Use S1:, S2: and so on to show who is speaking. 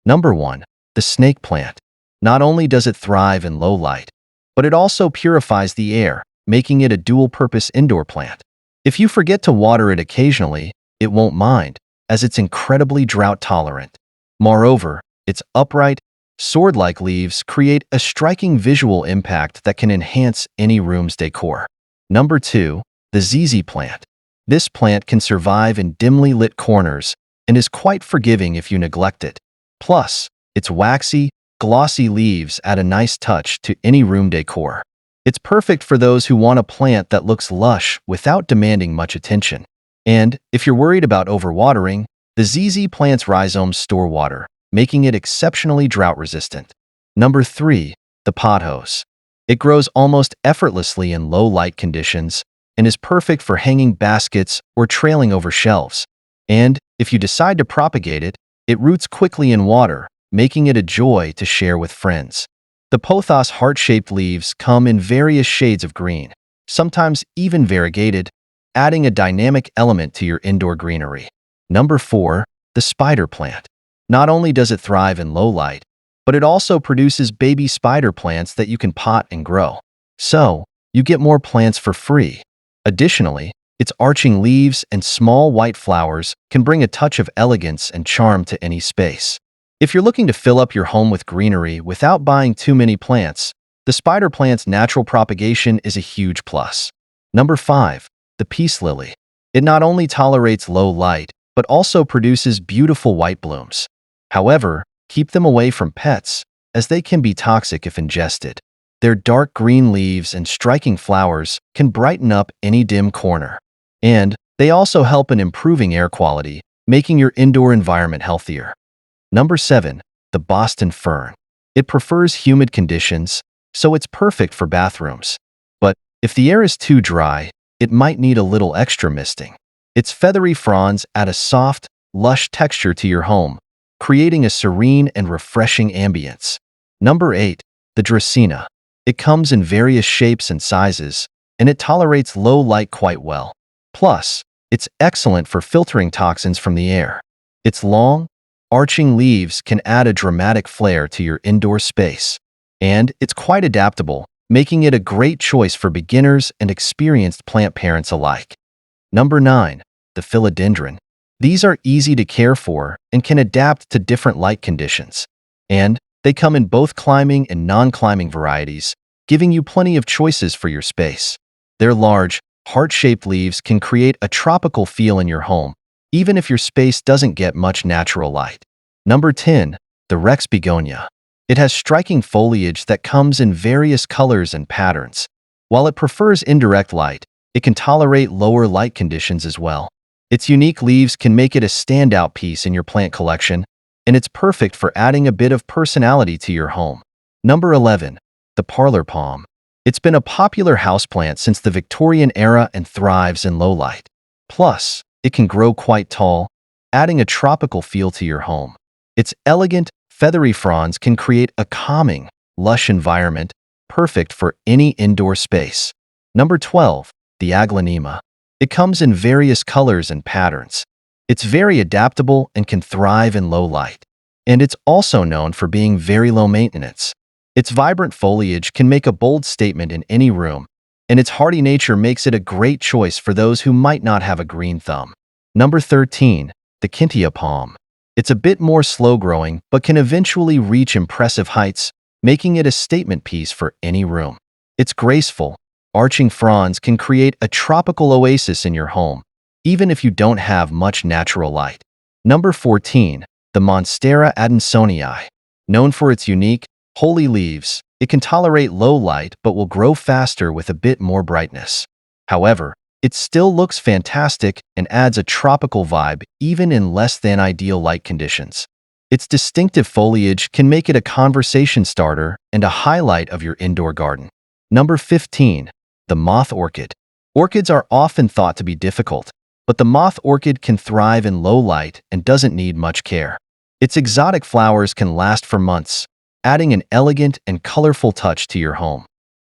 S1: Number 1. The snake plant. Not only does it thrive in low light, but it also purifies the air, making it a dual-purpose indoor plant. If you forget to water it occasionally, it won't mind, as it's incredibly drought-tolerant. Moreover, its upright, sword-like leaves create a striking visual impact that can enhance any room's decor. Number 2. The ZZ plant. This plant can survive in dimly lit corners and is quite forgiving if you neglect it. Plus, its waxy, glossy leaves add a nice touch to any room decor. It's perfect for those who want a plant that looks lush without demanding much attention. And if you're worried about overwatering, the ZZ plant's rhizomes store water, making it exceptionally drought-resistant. Number 3. The pothos. It grows almost effortlessly in low-light conditions and is perfect for hanging baskets or trailing over shelves. And if you decide to propagate it, it roots quickly in water, making it a joy to share with friends. The pothos heart-shaped leaves come in various shades of green, sometimes even variegated, adding a dynamic element to your indoor greenery. Number 4. The spider plant. Not only does it thrive in low light, but it also produces baby spider plants that you can pot and grow. So, you get more plants for free. Additionally, its arching leaves and small white flowers can bring a touch of elegance and charm to any space. If you're looking to fill up your home with greenery without buying too many plants, the spider plant's natural propagation is a huge plus. Number 5. The peace lily. It not only tolerates low light, but also produces beautiful white blooms. However, keep them away from pets, as they can be toxic if ingested. Their dark green leaves and striking flowers can brighten up any dim corner. And they also help in improving air quality, making your indoor environment healthier. Number 7. The Boston fern. It prefers humid conditions, so it's perfect for bathrooms. But if the air is too dry, it might need a little extra misting. Its feathery fronds add a soft, lush texture to your home, creating a serene and refreshing ambience. Number 8. The Dracaena. It comes in various shapes and sizes, and it tolerates low light quite well. Plus, it's excellent for filtering toxins from the air. Its long, arching leaves can add a dramatic flair to your indoor space. And it's quite adaptable, making it a great choice for beginners and experienced plant parents alike. Number 9. The Philodendron. These are easy to care for and can adapt to different light conditions. And they come in both climbing and non-climbing varieties, giving you plenty of choices for your space. Their large, heart-shaped leaves can create a tropical feel in your home, even if your space doesn't get much natural light. Number 10. The Rex begonia. It has striking foliage that comes in various colors and patterns. While it prefers indirect light, it can tolerate lower light conditions as well. Its unique leaves can make it a standout piece in your plant collection, and it's perfect for adding a bit of personality to your home. Number 11. The parlor palm. It's been a popular houseplant since the Victorian era and thrives in low light. Plus, it can grow quite tall, adding a tropical feel to your home. Its elegant, feathery fronds can create a calming, lush environment, perfect for any indoor space. Number 12. The aglaonema. It comes in various colors and patterns. It's very adaptable and can thrive in low light. And it's also known for being very low maintenance. Its vibrant foliage can make a bold statement in any room, and its hardy nature makes it a great choice for those who might not have a green thumb. Number 13. The Kintia palm. It's a bit more slow-growing, but can eventually reach impressive heights, making it a statement piece for any room. Its graceful, arching fronds can create a tropical oasis in your home, even if you don't have much natural light. Number 14. The Monstera adansonii. Known for its unique, holy leaves, it can tolerate low light but will grow faster with a bit more brightness. However, it still looks fantastic and adds a tropical vibe even in less than ideal light conditions. Its distinctive foliage can make it a conversation starter and a highlight of your indoor garden. Number 15. The moth orchid. Orchids are often thought to be difficult, but the moth orchid can thrive in low light and doesn't need much care. Its exotic flowers can last for months, adding an elegant and colorful touch to your home.